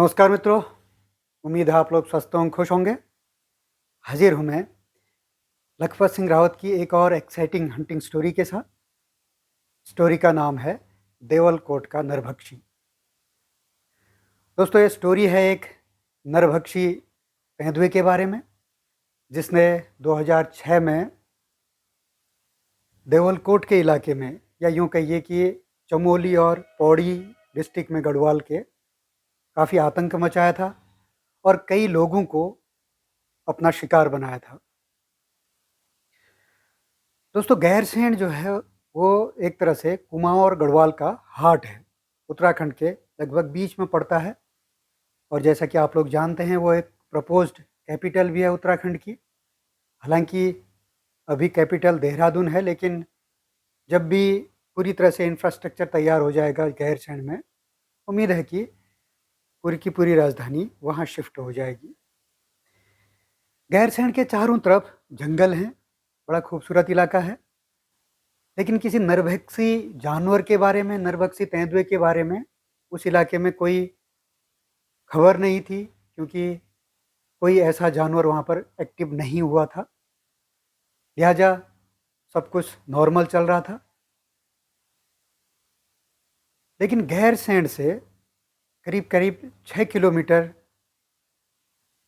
नमस्कार मित्रों। उम्मीद है आप लोग स्वस्थ होंगे, खुश होंगे। हाजिर हूँ मैं लखपत सिंह रावत की एक और एक्साइटिंग हंटिंग स्टोरी के साथ। स्टोरी का नाम है देवलकोट का नरभक्षी। दोस्तों, ये स्टोरी है एक नरभक्षी तेंदुए के बारे में, जिसने 2006 में देवलकोट के इलाके में, या यूँ कहिए कि चमोली और पौड़ी डिस्ट्रिक्ट में गढ़वाल के काफ़ी आतंक मचाया था और कई लोगों को अपना शिकार बनाया था। दोस्तों, गैरसैंण जो है वो एक तरह से कुमाऊं और गढ़वाल का हार्ट है। उत्तराखंड के लगभग बीच में पड़ता है और जैसा कि आप लोग जानते हैं वो एक प्रपोज्ड कैपिटल भी है उत्तराखंड की। हालांकि अभी कैपिटल देहरादून है, लेकिन जब भी पूरी तरह से इंफ्रास्ट्रक्चर तैयार हो जाएगा गैरसैंण में, उम्मीद है कि पूरी की पूरी राजधानी वहाँ शिफ्ट हो जाएगी। गैरसैंण के चारों तरफ जंगल हैं, बड़ा खूबसूरत इलाका है, लेकिन किसी नरभक्षी जानवर के बारे में, नरभक्षी तेंदुए के बारे में उस इलाके में कोई खबर नहीं थी, क्योंकि कोई ऐसा जानवर वहाँ पर एक्टिव नहीं हुआ था। लिहाजा सब कुछ नॉर्मल चल रहा था। लेकिन गैरसैंण से करीब करीब 6 किलोमीटर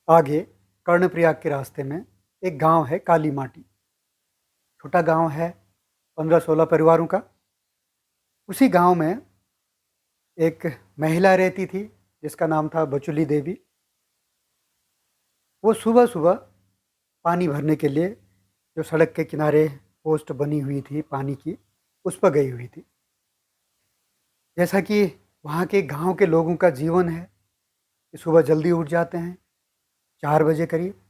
आगे कर्णप्रयाग के रास्ते में एक गांव है काली माटी। छोटा गांव है, 15-16 परिवारों का। उसी गांव में एक महिला रहती थी जिसका नाम था बचुली देवी। वो सुबह सुबह पानी भरने के लिए जो सड़क के किनारे पोस्ट बनी हुई थी पानी की, उस पर गई हुई थी। जैसा कि वहाँ के गांव के लोगों का जीवन है कि सुबह जल्दी उठ जाते हैं 4 बजे करीब,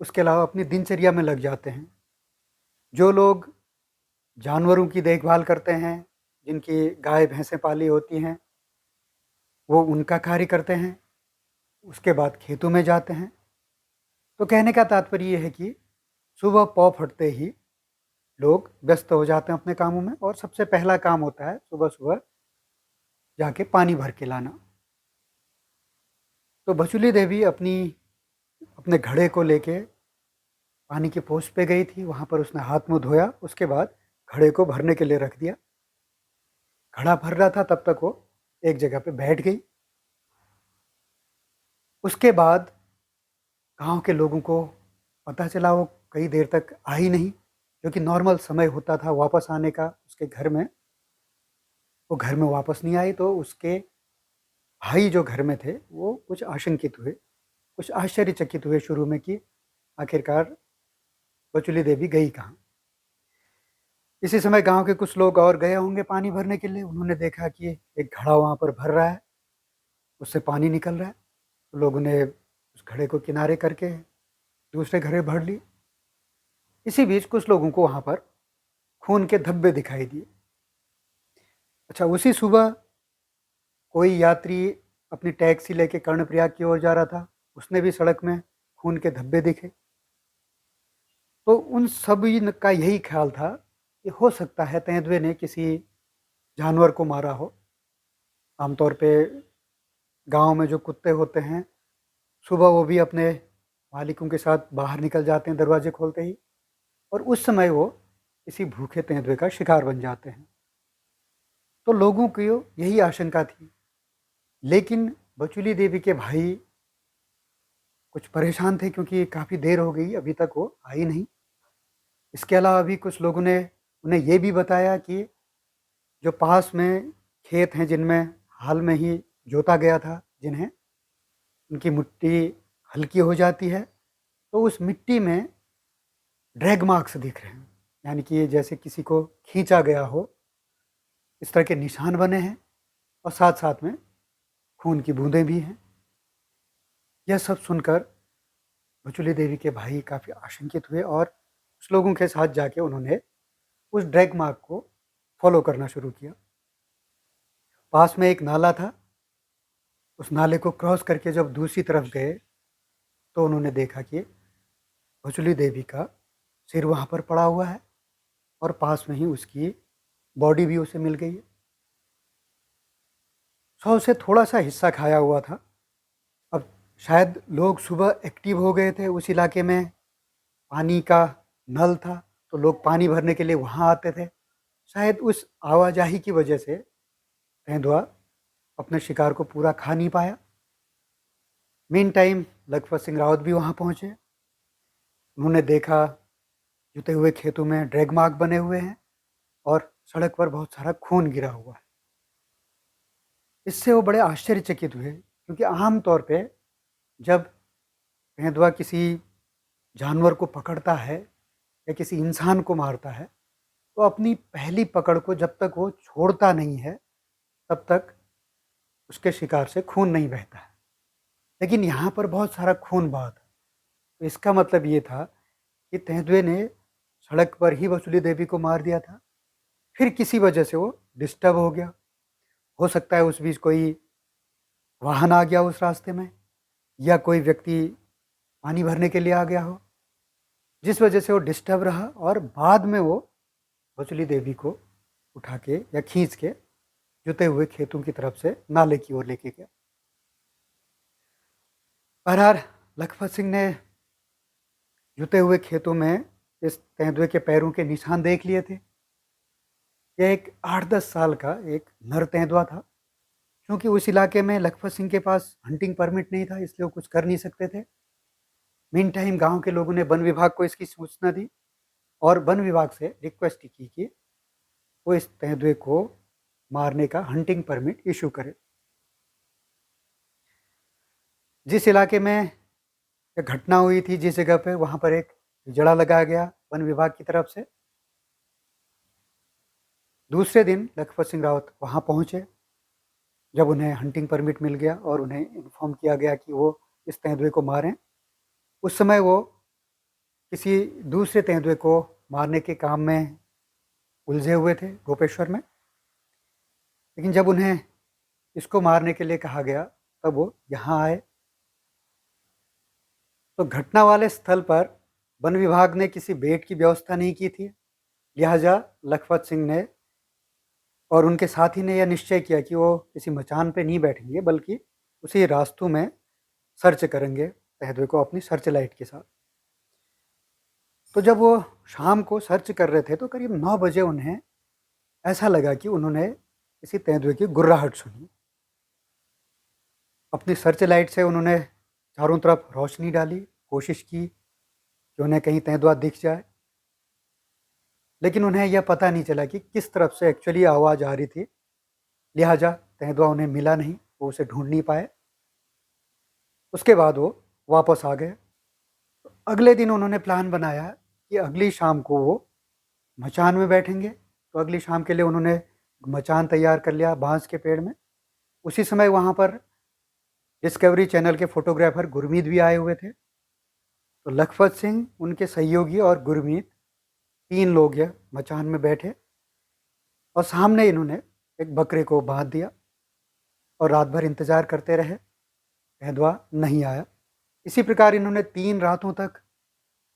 उसके अलावा अपनी दिनचर्या में लग जाते हैं। जो लोग जानवरों की देखभाल करते हैं, जिनकी गाय भैंसें पाली होती हैं, वो उनका कार्य करते हैं। उसके बाद खेतों में जाते हैं। तो कहने का तात्पर्य ये है कि सुबह पौ फटते ही लोग व्यस्त हो जाते हैं अपने कामों में, और सबसे पहला काम होता है सुबह सुबह जाके पानी भर के लाना। तो बचुली देवी अपने घड़े को लेके पानी के पोस्ट पे गई थी। वहाँ पर उसने हाथ मुँह धोया, उसके बाद घड़े को भरने के लिए रख दिया। घड़ा भर रहा था तब तक वो एक जगह पे बैठ गई। उसके बाद गांव के लोगों को पता चला वो कई देर तक आई नहीं, जो कि नॉर्मल समय होता था वापस आने का उसके घर में। वो घर में वापस नहीं आई, तो उसके भाई जो घर में थे वो कुछ आशंकित हुए, कुछ आश्चर्यचकित हुए शुरू में कि आखिरकार बचुली देवी गई कहाँ। इसी समय गांव के कुछ लोग और गए होंगे पानी भरने के लिए। उन्होंने देखा कि एक घड़ा वहाँ पर भर रहा है, उससे पानी निकल रहा है। तो लोगों ने उस घड़े को किनारे करके दूसरे घड़े भर लिए। इसी बीच कुछ लोगों को वहाँ पर खून के धब्बे दिखाई दिए। अच्छा, उसी सुबह कोई यात्री अपनी टैक्सी लेके कर्णप्रयाग की ओर जा रहा था, उसने भी सड़क में खून के धब्बे दिखे। तो उन सभी का यही ख्याल था कि हो सकता है तेंदुए ने किसी जानवर को मारा हो। आमतौर पे गांव में जो कुत्ते होते हैं, सुबह वो भी अपने मालिकों के साथ बाहर निकल जाते हैं दरवाजे खोलते ही, और उस समय वो किसी भूखे तेंदुए का शिकार बन जाते हैं। तो लोगों की यही आशंका थी। लेकिन बचुली देवी के भाई कुछ परेशान थे, क्योंकि काफ़ी देर हो गई अभी तक वो आई नहीं। इसके अलावा भी कुछ लोगों ने उन्हें ये भी बताया कि जो पास में खेत हैं जिनमें हाल में ही जोता गया था, जिन्हें उनकी मिट्टी हल्की हो जाती है, तो उस मिट्टी में ड्रैग मार्क्स दिख रहे हैं, यानी कि ये जैसे किसी को खींचा गया हो, इस तरह के निशान बने हैं, और साथ साथ में खून की बूंदें भी हैं। यह सब सुनकर बचुली देवी के भाई काफ़ी आशंकित हुए और उस लोगों के साथ जाके उन्होंने उस ड्रैग मार्क को फॉलो करना शुरू किया। पास में एक नाला था, उस नाले को क्रॉस करके जब दूसरी तरफ गए, तो उन्होंने देखा कि बचुली देवी का सिर वहाँ पर पड़ा हुआ है और पास में ही उसकी बॉडी भी उसे मिल गई है। 100 से थोड़ा सा हिस्सा खाया हुआ था, शायद लोग सुबह एक्टिव हो गए थे, उस इलाके में पानी का नल था, तो लोग पानी भरने के लिए वहाँ आते थे। शायद उस आवाजाही की वजह से तेंदुआ अपने शिकार को पूरा खा नहीं पाया। मीन टाइम लखपत सिंह रावत भी वहाँ पहुँचे। उन्होंने देखा जुते हुए खेतों में ड्रैग मार्क बने हुए हैं और सड़क पर बहुत सारा खून गिरा हुआ है। इससे वो बड़े आश्चर्यचकित हुए, क्योंकि आम तौर पे जब तेंदुआ किसी जानवर को पकड़ता है या किसी इंसान को मारता है, तो अपनी पहली पकड़ को जब तक वो छोड़ता नहीं है, तब तक उसके शिकार से खून नहीं बहता है। लेकिन यहाँ पर बहुत सारा खून बहा था, तो इसका मतलब ये था कि तेंदुए ने सड़क पर ही वसूली देवी को मार दिया था। फिर किसी वजह से वो डिस्टर्ब हो गया। हो सकता है उस बीच कोई वाहन आ गया उस रास्ते में, या कोई व्यक्ति पानी भरने के लिए आ गया हो, जिस वजह से वो डिस्टर्ब रहा और बाद में वो वसूली देवी को उठा के या खींच के जुते हुए खेतों की तरफ से नाले की ओर लेके गया। बहरहाल लखपत सिंह ने जुते हुए खेतों में इस तेंदुए के पैरों के निशान देख लिए थे। यह एक 8-10 साल का एक नर तेंदुआ था। क्योंकि उस इलाके में लखपत सिंह के पास हंटिंग परमिट नहीं था, इसलिए वो कुछ कर नहीं सकते थे। मीन टाइम गाँव के लोगों ने वन विभाग को इसकी सूचना दी और वन विभाग से रिक्वेस्ट की कि वो इस तेंदुए को मारने का हंटिंग परमिट इशू करे। जिस इलाके में ये घटना हुई थी, जिस जगह पे, वहाँ पर एक जड़ा लगाया गया वन विभाग की तरफ से। दूसरे दिन लखपत सिंह रावत वहाँ पहुँचे, जब उन्हें हंटिंग परमिट मिल गया और उन्हें इन्फॉर्म किया गया कि वो इस तेंदुए को मारें। उस समय वो किसी दूसरे तेंदुए को मारने के काम में उलझे हुए थे गोपेश्वर में। लेकिन जब उन्हें इसको मारने के लिए कहा गया, तब वो यहाँ आए। तो घटना वाले स्थल पर वन विभाग ने किसी बेट की व्यवस्था नहीं की थी, लिहाजा लखपत सिंह ने और उनके साथी ने यह निश्चय किया कि वो किसी मचान पे नहीं बैठेंगे, बल्कि उसी रास्तों में सर्च करेंगे तेंदुए को अपनी सर्च लाइट के साथ। तो जब वो शाम को सर्च कर रहे थे, तो करीब 9 बजे उन्हें ऐसा लगा कि उन्होंने किसी तेंदुए की गुर्राहट सुनी। अपनी सर्च लाइट से उन्होंने चारों तरफ रोशनी डाली, कोशिश की कि उन्हें कहीं तेंदुआ दिख जाए। लेकिन उन्हें यह पता नहीं चला कि किस तरफ से एक्चुअली आवाज़ आ रही थी, लिहाजा तेंदुआ उन्हें मिला नहीं, वो उसे ढूंढ नहीं पाए। उसके बाद वो वापस आ गए। तो अगले दिन उन्होंने प्लान बनाया कि अगली शाम को वो मचान में बैठेंगे। तो अगली शाम के लिए उन्होंने मचान तैयार कर लिया बांस के पेड़ में। उसी समय वहाँ पर डिस्कवरी चैनल के फोटोग्राफर गुरमीत भी आए हुए थे। तो लखपत सिंह, उनके सहयोगी और गुरमीत, 3 लोग यह मचान में बैठे और सामने इन्होंने एक बकरे को बांध दिया और रात भर इंतज़ार करते रहे। तेंदुआ नहीं आया। इसी प्रकार इन्होंने 3 रातों तक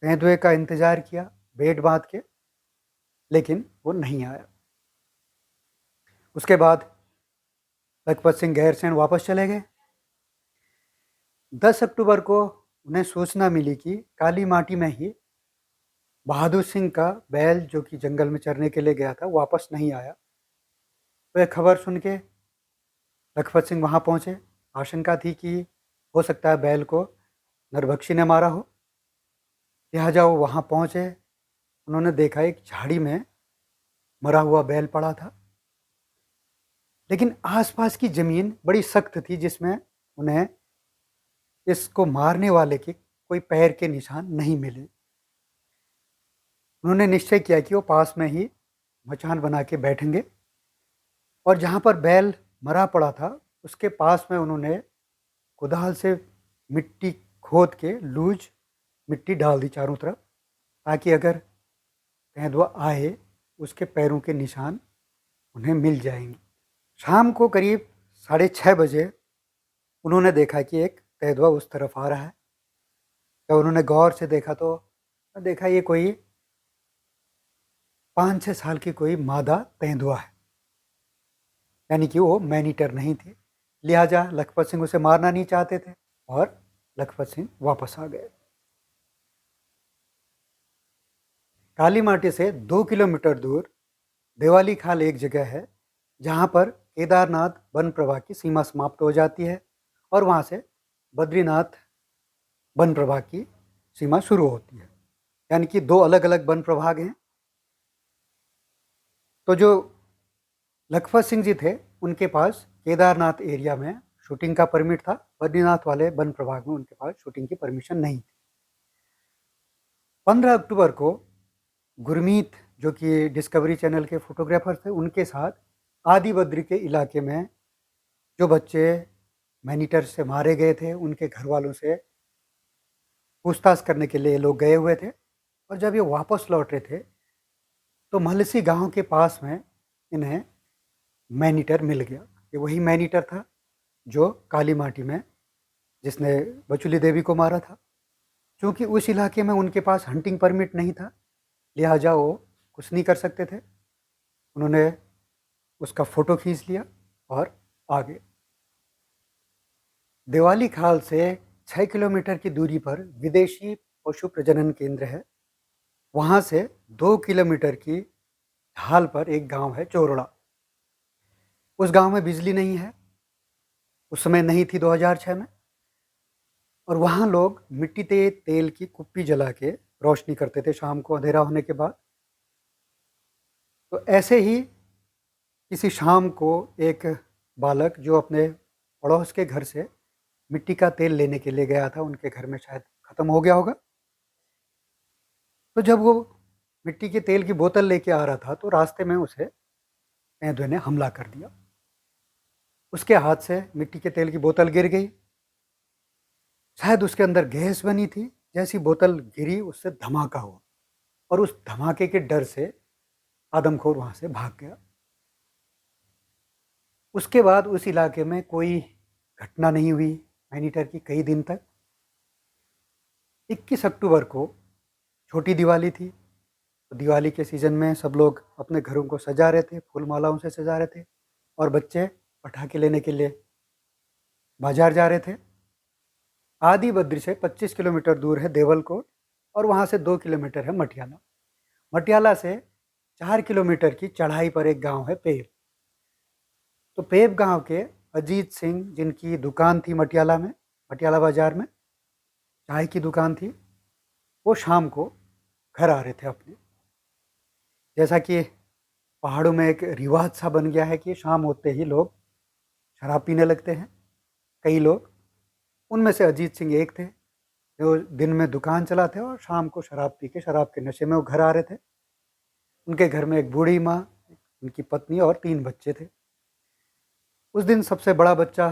तेंदुए का इंतज़ार किया बेट बांध के, लेकिन वो नहीं आया। उसके बाद लखपत सिंह गैरसैंण वापस चले गए। 10 अक्टूबर को उन्हें सूचना मिली कि काली माटी में ही बहादुर सिंह का बैल, जो कि जंगल में चरने के लिए गया था, वापस नहीं आया। तो यह खबर सुन के लखपत सिंह वहाँ पहुँचे। आशंका थी कि हो सकता है बैल को नरभक्षी ने मारा हो, लिहाजा वो वहाँ पहुँचे। उन्होंने देखा एक झाड़ी में मरा हुआ बैल पड़ा था, लेकिन आसपास की ज़मीन बड़ी सख्त थी, जिसमें उन्हें इसको मारने वाले के कोई पैर के निशान नहीं मिले। उन्होंने निश्चय किया कि वो पास में ही मचान बना के बैठेंगे और जहाँ पर बैल मरा पड़ा था, उसके पास में उन्होंने कुदाल से मिट्टी खोद के लूज मिट्टी डाल दी चारों तरफ, ताकि अगर तेंदुआ आए, उसके पैरों के निशान उन्हें मिल जाएंगे। शाम को करीब 6:30 बजे उन्होंने देखा कि एक तेंदुआ उस तरफ आ रहा है। जब उन्होंने गौर से देखा, तो देखा ये कोई 5-6 साल की कोई मादा तेंदुआ है, यानी कि वो मैनीटर नहीं थी। लिहाजा लखपत सिंह उसे मारना नहीं चाहते थे और लखपत सिंह वापस आ गए। काली माटी से 2 किलोमीटर दूर देवाली खाल एक जगह है जहाँ पर केदारनाथ वन प्रभाग की सीमा समाप्त हो जाती है और वहाँ से बद्रीनाथ वन प्रभाग की सीमा शुरू होती है, यानी कि 2 अलग अलग वन प्रभाग हैं। तो जो लखपत सिंह जी थे उनके पास केदारनाथ एरिया में शूटिंग का परमिट था, बद्रीनाथ वाले वन प्रभाग में उनके पास शूटिंग की परमिशन नहीं थी। 15 अक्टूबर को गुरमीत जो कि डिस्कवरी चैनल के फोटोग्राफर थे, उनके साथ आदि बद्री के इलाके में जो बच्चे मैनीटर से मारे गए थे उनके घर वालों से पूछताछ करने के लिए लोग गए हुए थे। और जब ये वापस लौट रहे थे तो महलसी गांव के पास में इन्हें मैनीटर मिल गया। ये वही मैनीटर था जो काली माटी में जिसने बचुली देवी को मारा था। क्योंकि उस इलाके में उनके पास हंटिंग परमिट नहीं था, लिहाजा वो कुछ नहीं कर सकते थे। उन्होंने उसका फ़ोटो खींच लिया और आ गए। देवाली खाल से 6 किलोमीटर की दूरी पर विदेशी पशु प्रजनन केंद्र है। वहाँ से 2 किलोमीटर की ढाल पर एक गांव है चोरड़ा। उस गांव में बिजली नहीं है, उस समय नहीं थी 2006 में। और वहाँ लोग मिट्टी के तेल की कुप्पी जला के रोशनी करते थे शाम को अंधेरा होने के बाद। तो ऐसे ही किसी शाम को एक बालक जो अपने पड़ोस के घर से मिट्टी का तेल लेने के लिए गया था, उनके घर में शायद ख़त्म हो गया होगा। तो जब वो मिट्टी के तेल की बोतल लेके आ रहा था तो रास्ते में उसे तेंदुए ने हमला कर दिया। उसके हाथ से मिट्टी के तेल की बोतल गिर गई। शायद उसके अंदर गैस बनी थी। जैसी बोतल गिरी उससे धमाका हुआ और उस धमाके के डर से आदमखोर वहाँ से भाग गया। उसके बाद उस इलाके में कोई घटना नहीं हुई मैनीटर की कई दिन तक। 21 अक्टूबर को छोटी दिवाली थी। तो दिवाली के सीज़न में सब लोग अपने घरों को सजा रहे थे, फूल मालाओं से सजा रहे थे और बच्चे पटाखे लेने के लिए बाजार जा रहे थे। आदि बद्री से 25 किलोमीटर दूर है देवलकोट और वहाँ से 2 किलोमीटर है मटियाला। मटियाला से 4 किलोमीटर की चढ़ाई पर एक गांव है पेब। तो पेब गांव के अजीत सिंह जिनकी दुकान थी मटियाला में, मटियाला बाजार में चाय की दुकान थी, वो शाम को घर आ रहे थे अपने। जैसा कि पहाड़ों में एक रिवाज सा बन गया है कि शाम होते ही लोग शराब पीने लगते हैं। कई लोग, उनमें से अजीत सिंह एक थे जो दिन में दुकान चलाते और शाम को शराब पी के शराब के नशे में वो घर आ रहे थे। उनके घर में एक बूढ़ी माँ, उनकी पत्नी और 3 बच्चे थे। उस दिन सबसे बड़ा बच्चा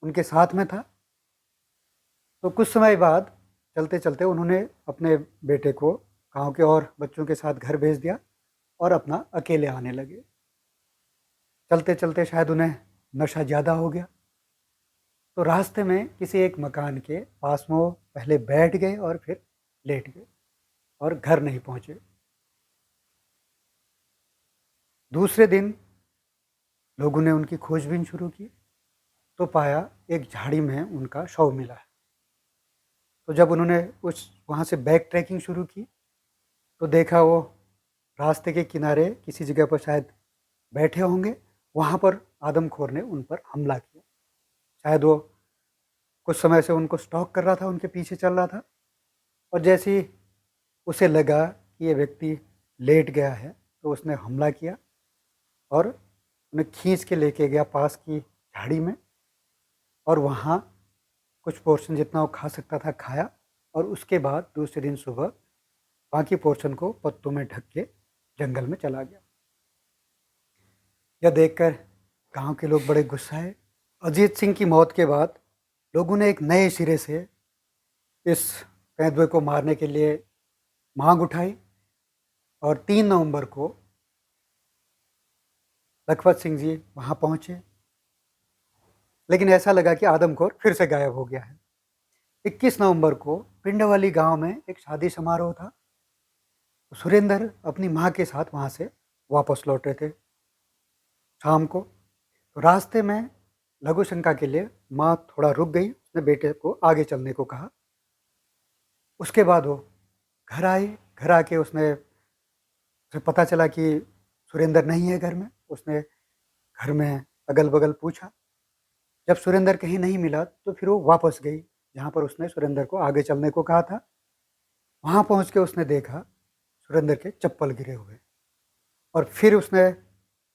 उनके साथ में था। तो कुछ समय बाद चलते चलते उन्होंने अपने बेटे को गांव के और बच्चों के साथ घर भेज दिया और अपना अकेले आने लगे। चलते चलते शायद उन्हें नशा ज़्यादा हो गया। तो रास्ते में किसी एक मकान के पास में वो पहले बैठ गए और फिर लेट गए और घर नहीं पहुंचे। दूसरे दिन लोगों ने उनकी खोजबीन शुरू की तो पाया एक झाड़ी में उनका शव मिला है। तो जब उन्होंने उस वहाँ से बैक ट्रैकिंग शुरू की तो देखा वो रास्ते के किनारे किसी जगह पर शायद बैठे होंगे। वहाँ पर आदमखोर ने उन पर हमला किया। शायद वो कुछ समय से उनको स्टॉक कर रहा था, उनके पीछे चल रहा था और जैसे ही उसे लगा कि ये व्यक्ति लेट गया है तो उसने हमला किया और उन्हें खींच के लेके गया पास की झाड़ी में और वहाँ कुछ पोर्शन जितना वो खा सकता था खाया और उसके बाद दूसरे दिन सुबह बाकी पोर्शन को पत्तों में ढक के जंगल में चला गया। यह देखकर गांव के लोग बड़े गुस्साए। अजीत सिंह की मौत के बाद लोगों ने एक नए सिरे से इस तेंदुए को मारने के लिए मांग उठाई और 3 नवंबर को लखपत सिंह जी वहाँ पहुँचे। लेकिन ऐसा लगा कि आदमखोर फिर से गायब हो गया है। 21 नवंबर को पिंडवाली गांव में एक शादी समारोह था। सुरेंद्र अपनी माँ के साथ वहाँ से वापस लौटे थे शाम को। तो रास्ते में लघु शंका के लिए माँ थोड़ा रुक गई, उसने बेटे को आगे चलने को कहा। उसके बाद वो घर आई। घर आके उसे पता चला कि सुरेंद्र नहीं है घर में। उसने घर में अगल-बगल पूछा। जब सुरेंद्र कहीं नहीं मिला तो फिर वो वापस गई, जहाँ पर उसने सुरेंद्र को आगे चलने को कहा था। वहाँ पहुँच के उसने देखा सुरेंद्र के चप्पल गिरे हुए, और फिर उसने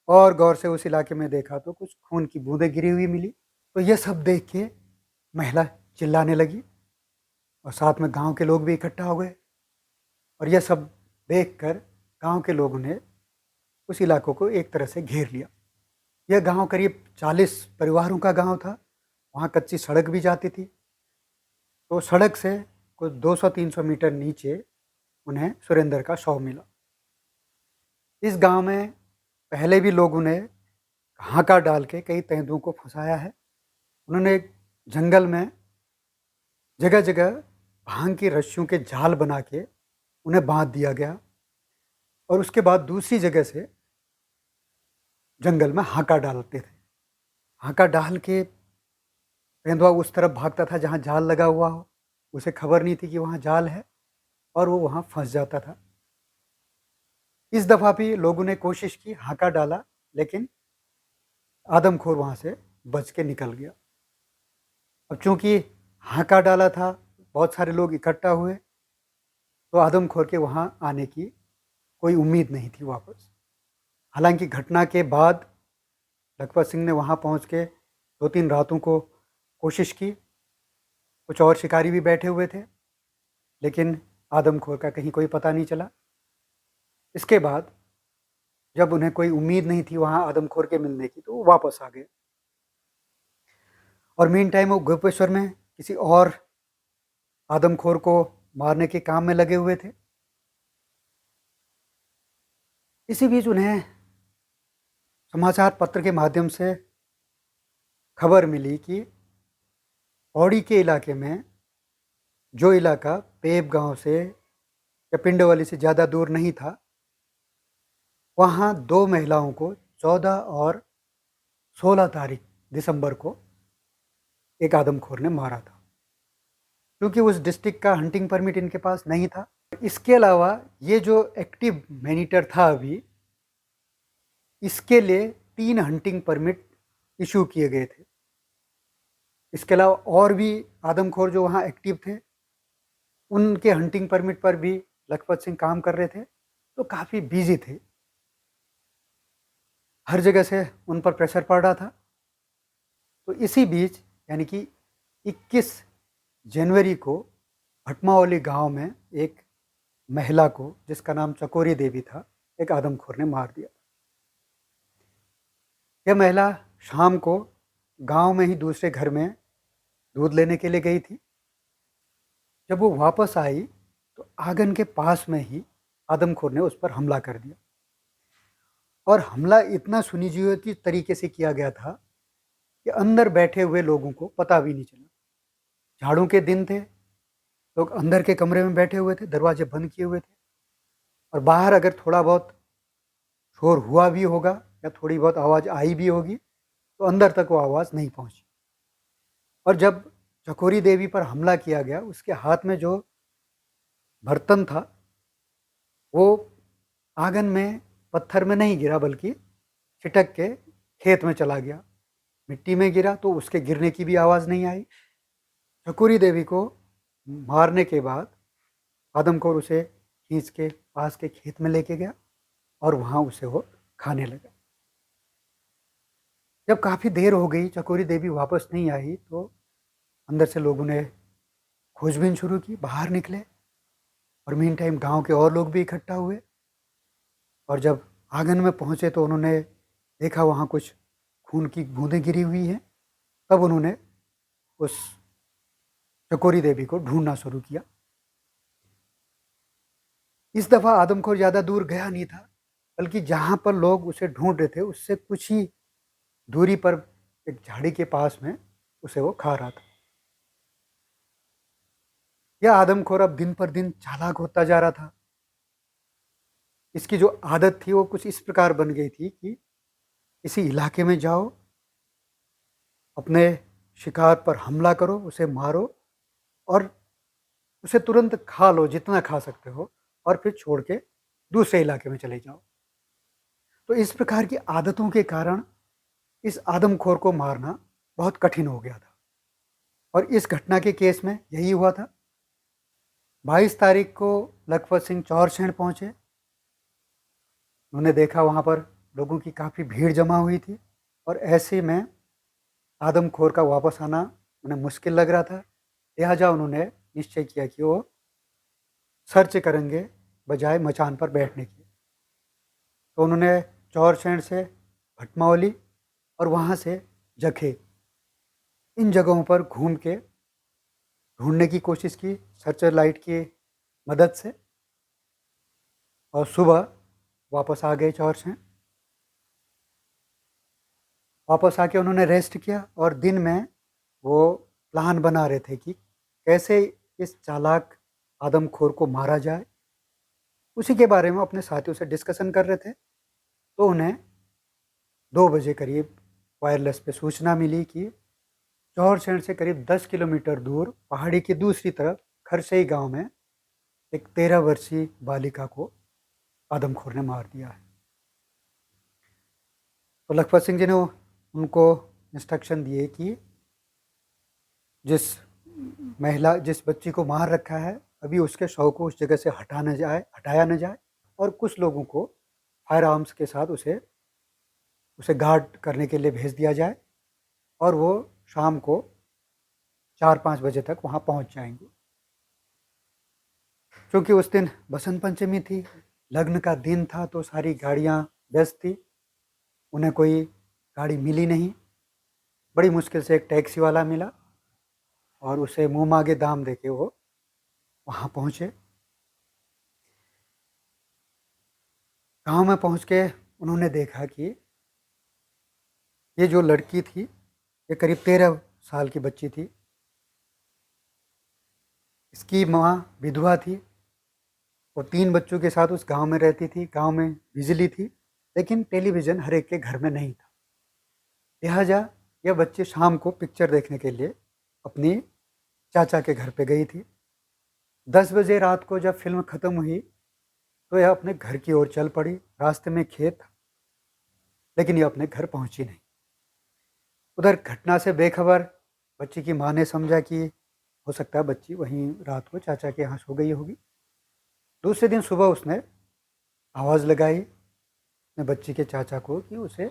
और गौर से उस इलाके में देखा तो कुछ खून की बूंदें गिरी हुई मिली। तो ये सब देख के महिला चिल्लाने लगी, और साथ में गांव के लोग भी इकट्ठा हो गए। और यह सब देखकर गांव के लोगों ने उस इलाकों को एक तरह से घेर लिया। यह गांव करीब 40 परिवारों का गांव था। वहाँ कच्ची सड़क भी जाती थी। तो सड़क से कुछ 200-300 मीटर नीचे उन्हें सुरेंद्र का शव मिला। इस गांव में पहले भी लोगों ने हाका डाल के कई तेंदुओं को फंसाया है। उन्होंने जंगल में जगह जगह भांग की रस्सियों के जाल बना के उन्हें बांध दिया गया, और उसके बाद दूसरी जगह से जंगल में हाका डालते थे। हाका डाल के तेंदुआ उस तरफ भागता था जहाँ जाल लगा हुआ हो। उसे खबर नहीं थी कि वहाँ जाल है, और वो वहाँ फंस जाता था। इस दफ़ा भी लोगों ने कोशिश की, हाका डाला, लेकिन आदमखोर वहाँ से बच के निकल गया। अब चूंकि हाका डाला था, बहुत सारे लोग इकट्ठा हुए, तो आदमखोर के वहाँ आने की कोई उम्मीद नहीं थी वापस। हालांकि घटना के बाद लखपत सिंह ने वहाँ पहुँच के 2-3 रातों को कोशिश की। कुछ और शिकारी भी बैठे हुए थे, लेकिन आदमखोर का कहीं कोई पता नहीं चला। इसके बाद जब उन्हें कोई उम्मीद नहीं थी वहाँ आदमखोर के मिलने की, तो वो वापस आ गए। और मीन टाइम वो गोपेश्वर में किसी और आदमखोर को मारने के काम में लगे हुए थे। इसी बीच उन्हें समाचार पत्र के माध्यम से खबर मिली कि पौड़ी के इलाके में, जो इलाका पेब गांव से या पिंडवाली से ज़्यादा दूर नहीं था, वहाँ 2 महिलाओं को 14 और 16 तारीख दिसंबर को एक आदमखोर ने मारा था। क्योंकि उस डिस्ट्रिक्ट का हंटिंग परमिट इनके पास नहीं था। इसके अलावा ये जो एक्टिव मैनीटर था अभी, इसके लिए 3 हंटिंग परमिट इशू किए गए थे। इसके अलावा और भी आदमखोर जो वहाँ एक्टिव थे, उनके हंटिंग परमिट पर भी लखपत सिंह काम कर रहे थे। तो काफ़ी बिजी थे, हर जगह से उन पर प्रेशर पड़ रहा था। तो इसी बीच यानी कि 21 जनवरी को भटमावली गांव में एक महिला को, जिसका नाम चकोरी देवी था, एक आदमखोर ने मार दिया। यह महिला शाम को गांव में ही दूसरे घर में दूध लेने के लिए गई थी। जब वो वापस आई तो आंगन के पास में ही आदमखोर ने उस पर हमला कर दिया। और हमला इतना सुनियोजित तरीके से किया गया था कि अंदर बैठे हुए लोगों को पता भी नहीं चला। झाड़ों के दिन थे, लोग अंदर के कमरे में बैठे हुए थे, दरवाजे बंद किए हुए थे, और बाहर अगर थोड़ा बहुत शोर हुआ भी होगा या थोड़ी बहुत आवाज़ आई भी होगी, तो अंदर तक वो आवाज़ नहीं पहुंची। और जब चकोरी देवी पर हमला किया गया, उसके हाथ में जो बर्तन था वो आंगन में पत्थर में नहीं गिरा, बल्कि छिटक के खेत में चला गया। मिट्टी में गिरा तो उसके गिरने की भी आवाज़ नहीं आई। चकोरी देवी को मारने के बाद आदमखोर उसे खींच के पास के खेत में लेके गया, और वहाँ उसे वो खाने लगा। जब काफ़ी देर हो गई, चकोरी देवी वापस नहीं आई, तो अंदर से लोगों ने खोजबीन शुरू की, बाहर निकले, और मीन टाइम गाँव के और लोग भी इकट्ठा हुए। और जब आंगन में पहुँचे तो उन्होंने देखा वहाँ कुछ खून की बूंदें गिरी हुई हैं। तब उन्होंने उस चकोरी देवी को ढूंढना शुरू किया। इस दफ़ा आदमखोर ज़्यादा दूर गया नहीं था, बल्कि जहाँ पर लोग उसे ढूंढ रहे थे उससे कुछ ही दूरी पर एक झाड़ी के पास में उसे वो खा रहा था। यह आदमखोर अब दिन पर दिन चालाक होता जा रहा था। इसकी जो आदत थी वो कुछ इस प्रकार बन गई थी कि किसी इलाके में जाओ अपने शिकार पर हमला करो, उसे मारो और उसे तुरंत खा लो जितना खा सकते हो और फिर छोड़ के दूसरे इलाके में चले जाओ। तो इस प्रकार की आदतों के कारण इस आदमखोर को मारना बहुत कठिन हो गया था और इस घटना के केस में यही हुआ था। 22 तारीख को लखपत सिंह चौरसेंण पहुंचे। उन्होंने देखा वहां पर लोगों की काफ़ी भीड़ जमा हुई थी और ऐसे में आदमखोर का वापस आना उन्हें मुश्किल लग रहा था। लिहाजा उन्होंने निश्चय किया कि वो सर्च करेंगे बजाय मचान पर बैठने के। तो उन्होंने चौरसेंण से भटमावली और वहाँ से जखे, इन जगहों पर घूम के ढूंढने की कोशिश की सर्चर लाइट की मदद से और सुबह वापस आ गए चौरसेंण। वापस आके उन्होंने रेस्ट किया और दिन में वो प्लान बना रहे थे कि कैसे इस चालाक आदमखोर को मारा जाए। उसी के बारे में अपने साथियों से डिस्कशन कर रहे थे। तो उन्हें 2 बजे करीब वायरलेस पे सूचना मिली कि चौरसेंण से करीब 10 किलोमीटर दूर पहाड़ी की दूसरी तरफ खरसई गांव में एक 13 वर्षीय बालिका को आदमखोर ने मार दिया है। तो लखपत सिंह जी ने उनको इंस्ट्रक्शन दिए कि जिस बच्ची को मार रखा है अभी उसके शव को उस जगह से हटाया न जाए और कुछ लोगों को फायर आर्म्स के साथ उसे गार्ड करने के लिए भेज दिया जाए और वो शाम को 4-5 बजे तक वहाँ पहुँच जाएंगे। क्योंकि उस दिन बसंत पंचमी थी, लग्न का दिन था, तो सारी गाड़ियाँ व्यस्त थी, उन्हें कोई गाड़ी मिली नहीं। बड़ी मुश्किल से एक टैक्सी वाला मिला और उसे मुँह मांगे दाम देके वो वहाँ पहुँचे। गांव में पहुँच के उन्होंने देखा कि ये जो लड़की थी ये करीब 13 साल की बच्ची थी। इसकी माँ विधवा थी और 3 बच्चों के साथ उस गांव में रहती थी। गांव में बिजली थी लेकिन टेलीविज़न हर एक के घर में नहीं था। लिहाजा यह बच्ची शाम को पिक्चर देखने के लिए अपनी चाचा के घर पे गई थी। 10 बजे रात को जब फिल्म ख़त्म हुई तो यह अपने घर की ओर चल पड़ी। रास्ते में खेत था लेकिन यह अपने घर पहुंची नहीं। उधर घटना से बेखबर बच्ची की माँ ने समझा कि हो सकता है बच्ची वहीं रात को चाचा के यहाँ सो गई होगी। दूसरे दिन सुबह उसने आवाज़ लगाई अपने बच्ची के चाचा को कि उसे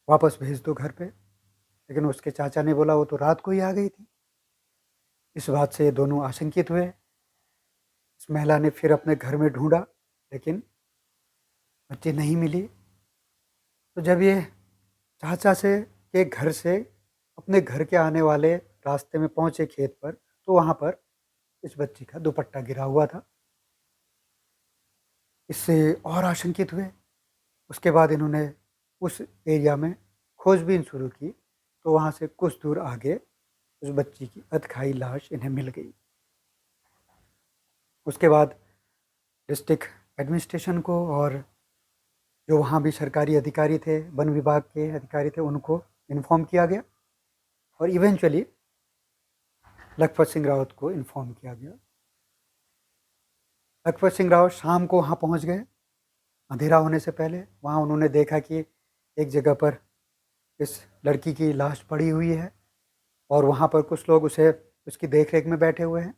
वापस भेज दो घर पे, लेकिन उसके चाचा ने बोला वो तो रात को ही आ गई थी। इस बात से ये दोनों आशंकित हुए। इस महिला ने फिर अपने घर में ढूंढा लेकिन बच्ची नहीं मिली। तो जब ये चाचा से के घर से अपने घर के आने वाले रास्ते में पहुंचे खेत पर, तो वहाँ पर इस बच्ची का दुपट्टा गिरा हुआ था। इससे और आशंकित हुए। उसके बाद इन्होंने उस एरिया में खोजबीन शुरू की तो वहाँ से कुछ दूर आगे उस बच्ची की अधखाई लाश इन्हें मिल गई। उसके बाद डिस्ट्रिक्ट एडमिनिस्ट्रेशन को और जो वहाँ भी सरकारी अधिकारी थे, वन विभाग के अधिकारी थे, उनको इन्फॉर्म किया गया और इवेंचुअली लखपत सिंह रावत को इन्फॉर्म किया गया। लखपत सिंह रावत शाम को वहाँ पहुँच गए अंधेरा होने से पहले। वहाँ उन्होंने देखा कि एक जगह पर इस लड़की की लाश पड़ी हुई है और वहाँ पर कुछ लोग उसकी देख रेख में बैठे हुए हैं,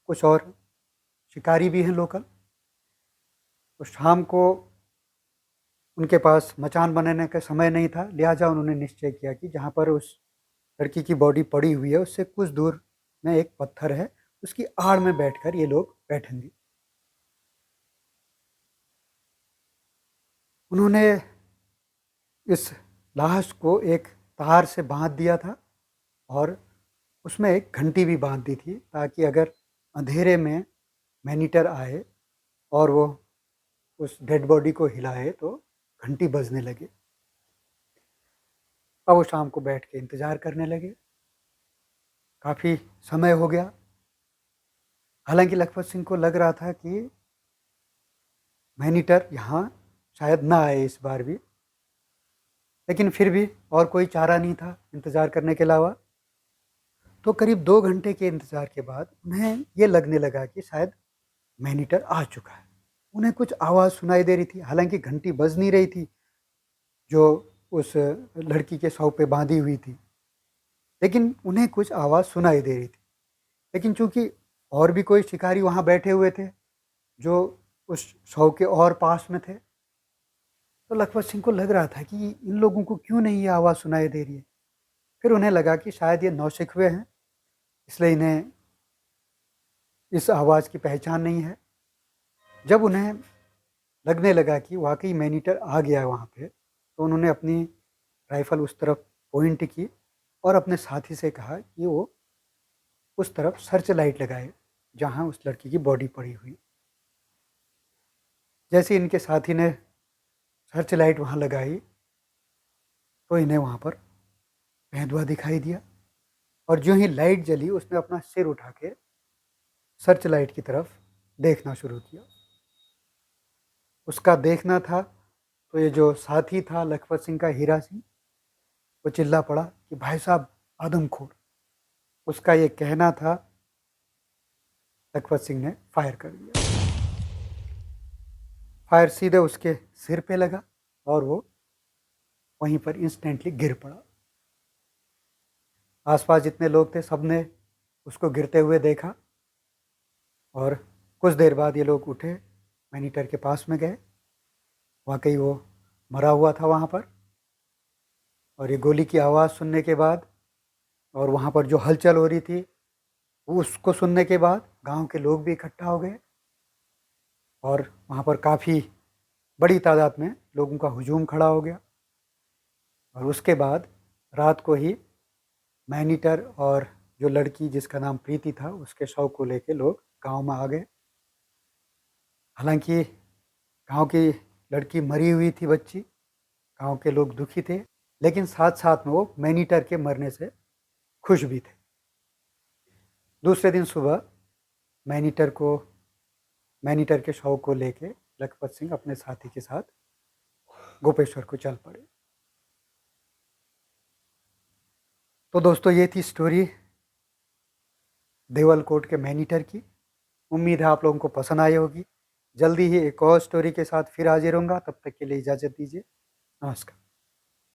कुछ और शिकारी भी हैं लोकल। तो शाम को उनके पास मचान बनाने का समय नहीं था, लिहाजा उन्होंने निश्चय किया कि जहाँ पर उस लड़की की बॉडी पड़ी हुई है उससे कुछ दूर में एक पत्थर है, उसकी आड़ में बैठकर ये लोग बैठेंगे। उन्होंने इस लाश को एक तार से बांध दिया था और उसमें एक घंटी भी बांध दी थी ताकि अगर अंधेरे में मैनीटर आए और वो उस डेड बॉडी को हिलाए तो घंटी बजने लगे। अब वो शाम को बैठ के इंतज़ार करने लगे। काफ़ी समय हो गया। हालांकि लखपत सिंह को लग रहा था कि मैनीटर यहाँ शायद ना आए इस बार भी। लेकिन फिर भी और कोई चारा नहीं था इंतज़ार करने के अलावा। तो करीब 2 घंटे के इंतज़ार के बाद उन्हें ये लगने लगा कि शायद मैनीटर आ चुका है। उन्हें कुछ आवाज़ सुनाई दे रही थी, हालाँकि घंटी बज नहीं रही थी, जो उस लड़की के शव पे बाँधी हुई थी। लेकिन उन्हें कुछ आवाज़ सुनाई दे रही थी। लेकिन चूँकि और भी कोई शिकारी वहाँ बैठे हुए थे, जो उस शव के और पास में थे, तो लखपत सिंह को लग रहा था कि इन लोगों को क्यों नहीं ये आवाज़ सुनाई दे रही है। फिर उन्हें लगा कि शायद ये नौसिखुए हैं, इसलिए इन्हें इस आवाज़ की पहचान नहीं है। जब उन्हें लगने लगा कि वाक़ई मैनीटर आ गया है वहाँ पे, तो उन्होंने अपनी राइफ़ल उस तरफ पॉइंट की और अपने साथी से कहा कि वो उस तरफ सर्च लाइट लगाए, जहाँ उस लड़की की बॉडी पड़ी हुई। जैसे इनके साथी ने सर्च लाइट वहाँ लगाई, तो इन्हें वहाँ पर बेंधुआ दिखाई दिया और जो ही लाइट जली, उसने अपना सिर उठा के सर्च लाइट की तरफ देखना शुरू किया। उसका देखना था, तो ये जो साथी था लखपत सिंह का, हीरा सिंह, वो चिल्ला पड़ा कि भाई साहब आदमखोर। उसका ये कहना था, लखपत सिंह ने फायर कर दिया। फायर सीधे उसके सिर पे लगा और वो वहीं पर इंस्टेंटली गिर पड़ा। आसपास जितने लोग थे, सबने उसको गिरते हुए देखा और कुछ देर बाद ये लोग उठे, मैनीटर के पास में गए। वाकई वो मरा हुआ था वहाँ पर। और ये गोली की आवाज़ सुनने के बाद और वहाँ पर जो हलचल हो रही थी, वो उसको सुनने के बाद गांव के लोग भी इकट्ठा हो गए और वहाँ पर काफ़ी बड़ी तादाद में लोगों का हुजूम खड़ा हो गया। और उसके बाद रात को ही मैनीटर और जो लड़की जिसका नाम प्रीति था, उसके शव को लेके लोग गांव में आ गए। हालांकि गांव की लड़की मरी हुई थी, बच्ची, गांव के लोग दुखी थे, लेकिन साथ साथ में वो मैनीटर के मरने से खुश भी थे। दूसरे दिन सुबह मैनीटर को मैनीटर के शव को लेके लखपत सिंह अपने साथी के साथ गोपेश्वर को चल पड़े। तो दोस्तों, ये थी स्टोरी देवलकोट के मैनीटर की। उम्मीद है आप लोगों को पसंद आई होगी। जल्दी ही एक और स्टोरी के साथ फिर हाजिर होऊंगा। तब तक के लिए इजाज़त दीजिए। नमस्कार।